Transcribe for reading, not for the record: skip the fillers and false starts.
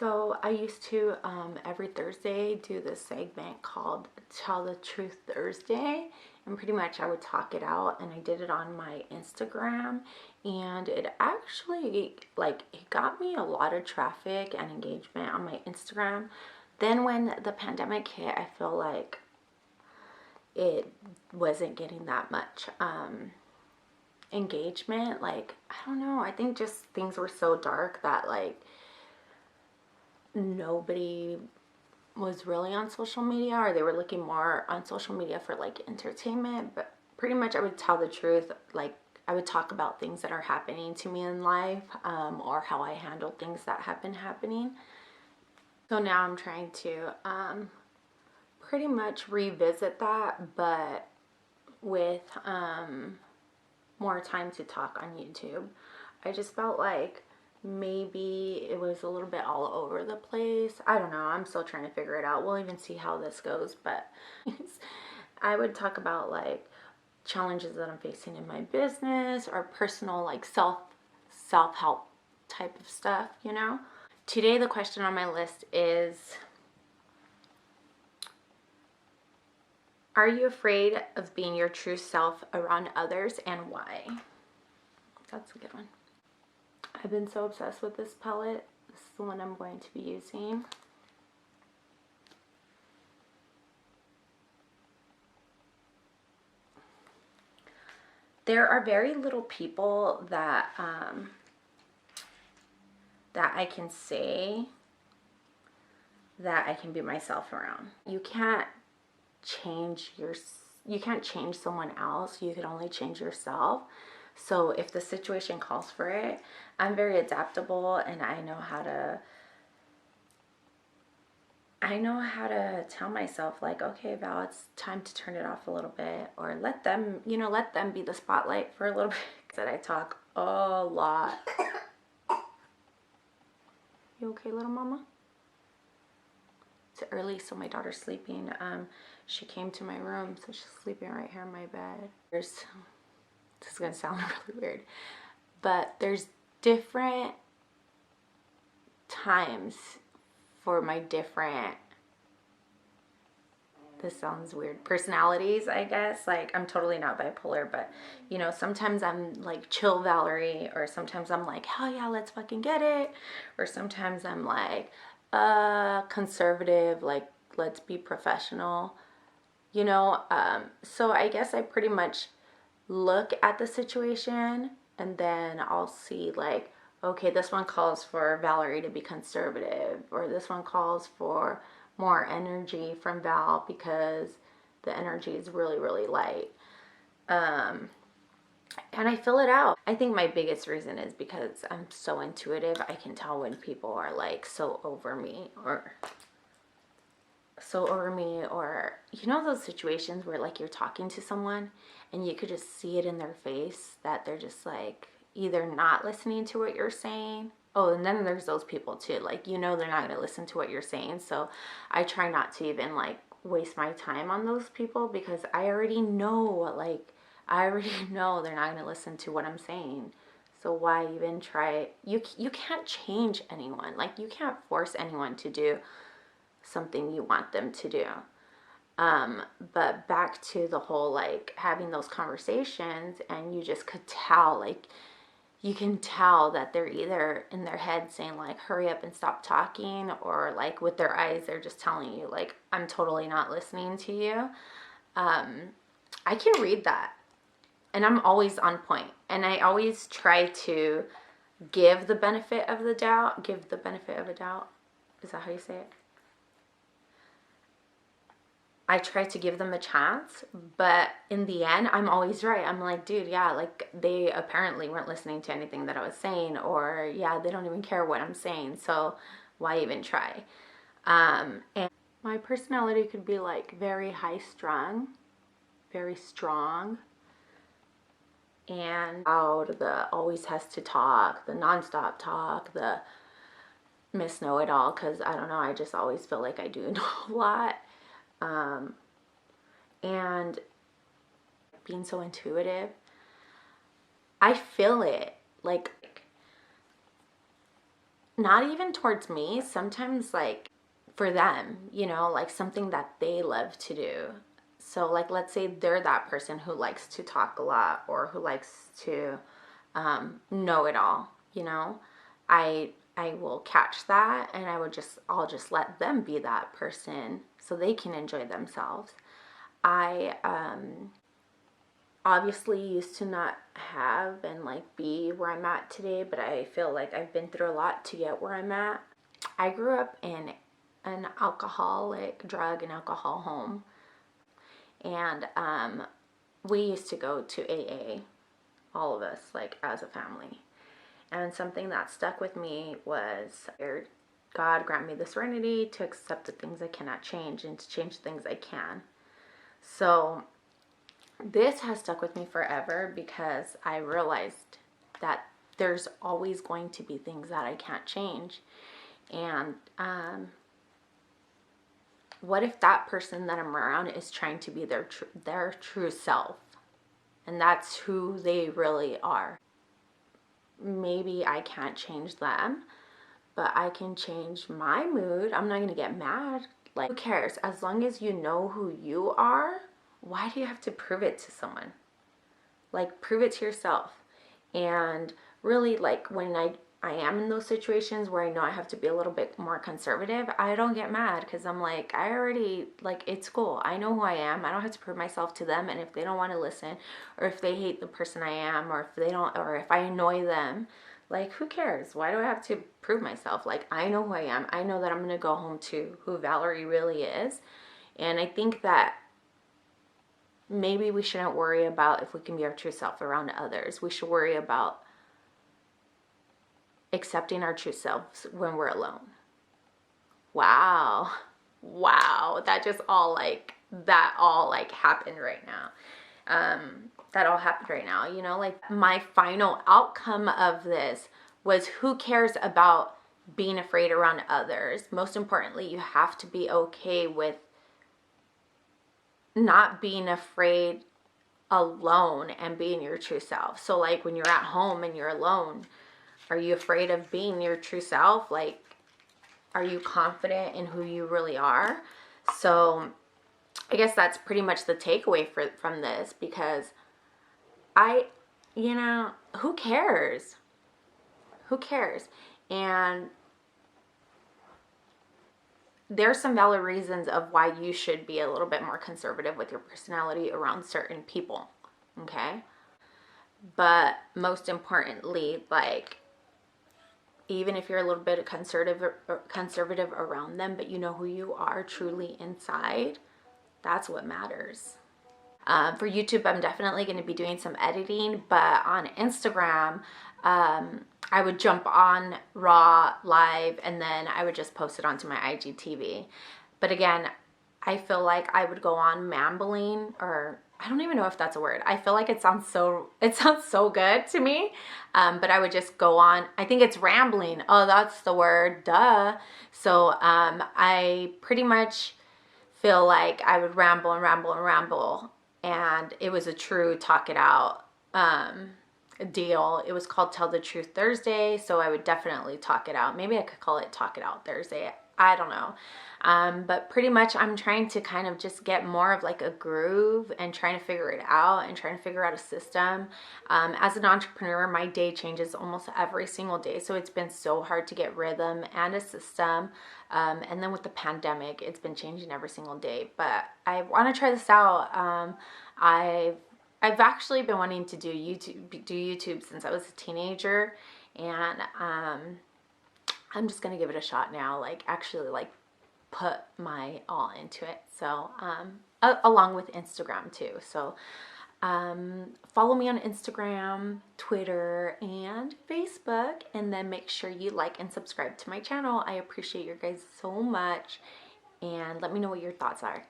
So I used to every Thursday do this segment called Tell the Truth Thursday, and pretty much I would talk it out, and I did it on my Instagram, and it actually it got me a lot of traffic and engagement on my Instagram. Then when the pandemic hit, I feel like it wasn't getting that much engagement. Like, I don't know, I think just things were so dark that like nobody was really on social media, or they were looking more on social media for like entertainment. But pretty much I would tell the truth. Like, I would talk about things that are happening to me in life, or how I handle things that have been happening. So now I'm trying to pretty much revisit that, but with more time to talk on YouTube. I just felt like maybe it was a little bit all over the place. I don't know. I'm still trying to figure it out. We'll even see how this goes. But I would talk about like challenges that I'm facing in my business, or personal like self-help type of stuff, you know? Today the question on my list is, are you afraid of being your true self around others, and why? That's a good one. I've been so obsessed with this palette. This is the one I'm going to be using. There are very little people that that I can say that I can be myself around. You can't change someone else. You can only change yourself. So if the situation calls for it, I'm very adaptable, and I know how to tell myself like, okay, Val, it's time to turn it off a little bit, or let them be the spotlight for a little bit. That I talk a lot. You okay, little mama? It's early, so my daughter's sleeping. She came to my room, so she's sleeping right here in my bed. This is gonna sound really weird, but there's different times for my different, this sounds weird, personalities, I guess. Like, I'm totally not bipolar, but you know, sometimes I'm like chill Valerie, or sometimes I'm like, hell yeah, let's fucking get it, or sometimes I'm like conservative, like let's be professional, you know. So I guess I pretty much look at the situation, and then I'll see like, okay, this one calls for Valerie to be conservative, or this one calls for more energy from Val because the energy is really, really light. And I fill it out. I think my biggest reason is because I'm so intuitive. I can tell when people are like so over me, or you know, those situations where like you're talking to someone and you could just see it in their face that they're just like either not listening to what you're saying. Oh, and then there's those people too, like, you know, they're not going to listen to what you're saying. So I try not to even like waste my time on those people, because I already know they're not going to listen to what I'm saying. So why even try? You can't change anyone. Like, you can't force anyone to do something you want them to do. But back to the whole like having those conversations, and you just could tell, like, you can tell that they're either in their head saying like, hurry up and stop talking, or like with their eyes they're just telling you like, I'm totally not listening to you. I can read that, and I'm always on point, and I always try to give the benefit of a doubt. Is that how you say it? I try to give them a chance, but in the end, I'm always right. I'm like, dude, yeah, like they apparently weren't listening to anything that I was saying, or yeah, they don't even care what I'm saying, so why even try? And my personality could be like very high strung, very strong, and loud, the always has to talk, the nonstop talk, the Miss Know It All, because I don't know, I just always feel like I do know a lot. And being so intuitive, I feel it. Like, not even towards me, sometimes like for them, you know, like something that they love to do. So like let's say they're that person who likes to talk a lot or who likes to know it all, you know. I will catch that and I'll just let them be that person so they can enjoy themselves. I obviously used to not have and like be where I'm at today, but I feel like I've been through a lot to get where I'm at. I grew up in an alcoholic, drug and alcohol home, and we used to go to AA, all of us, like as a family. And something that stuck with me was God grant me the serenity to accept the things I cannot change and to change the things I can. So this has stuck with me forever because I realized that there's always going to be things that I can't change. And what if that person that I'm around is trying to be their true self? And that's who they really are. Maybe I can't change them, but I can change my mood. I'm not going to get mad. Like, who cares? As long as you know who you are, why do you have to prove it to someone? Like, prove it to yourself. And really, like, when I am in those situations where I know I have to be a little bit more conservative, I don't get mad because I'm like, I already, like, it's cool. I know who I am. I don't have to prove myself to them. And if they don't want to listen, or if they hate the person I am, or if they don't, or if I annoy them, like, who cares? Why do I have to prove myself? Like, I know who I am. I know that I'm going to go home to who Valerie really is. And I think that maybe we shouldn't worry about if we can be our true self around others. We should worry about accepting our true selves when we're alone. Wow. Wow. That all like happened right now. That all happened right now. You know, like my final outcome of this was, who cares about being afraid around others? Most importantly, you have to be okay with not being afraid alone and being your true self. So like when you're at home and you're alone, are you afraid of being your true self? Like, are you confident in who you really are? So I guess that's pretty much the takeaway from this, because you know, who cares? Who cares? And there's some valid reasons of why you should be a little bit more conservative with your personality around certain people, okay? But most importantly, like, even if you're a little bit conservative around them, but you know who you are truly inside, that's what matters. For YouTube, I'm definitely going to be doing some editing, but on Instagram, I would jump on raw live and then I would just post it onto my IGTV. But again, I feel like I would go on mambling, or I don't even know if that's a word. I feel like it sounds so good to me. But I would just go on. I think it's rambling. Oh, that's the word. Duh. So I pretty much feel like I would ramble and ramble and ramble. And it was a true talk it out deal. It was called Tell the Truth Thursday. So I would definitely talk it out. Maybe I could call it Talk It Out Thursday. I don't know. But pretty much I'm trying to kind of just get more of like a groove and trying to figure it out and trying to figure out a system. As an entrepreneur, my day changes almost every single day. So it's been so hard to get rhythm and a system. And then with the pandemic, it's been changing every single day. But I want to try this out. I've actually been wanting to do YouTube since I was a teenager, and I'm just gonna give it a shot now. Like actually, like put my all into it. So along with Instagram too. So follow me on Instagram, Twitter, and Facebook, and then make sure you like and subscribe to my channel. I appreciate you guys so much, and let me know what your thoughts are.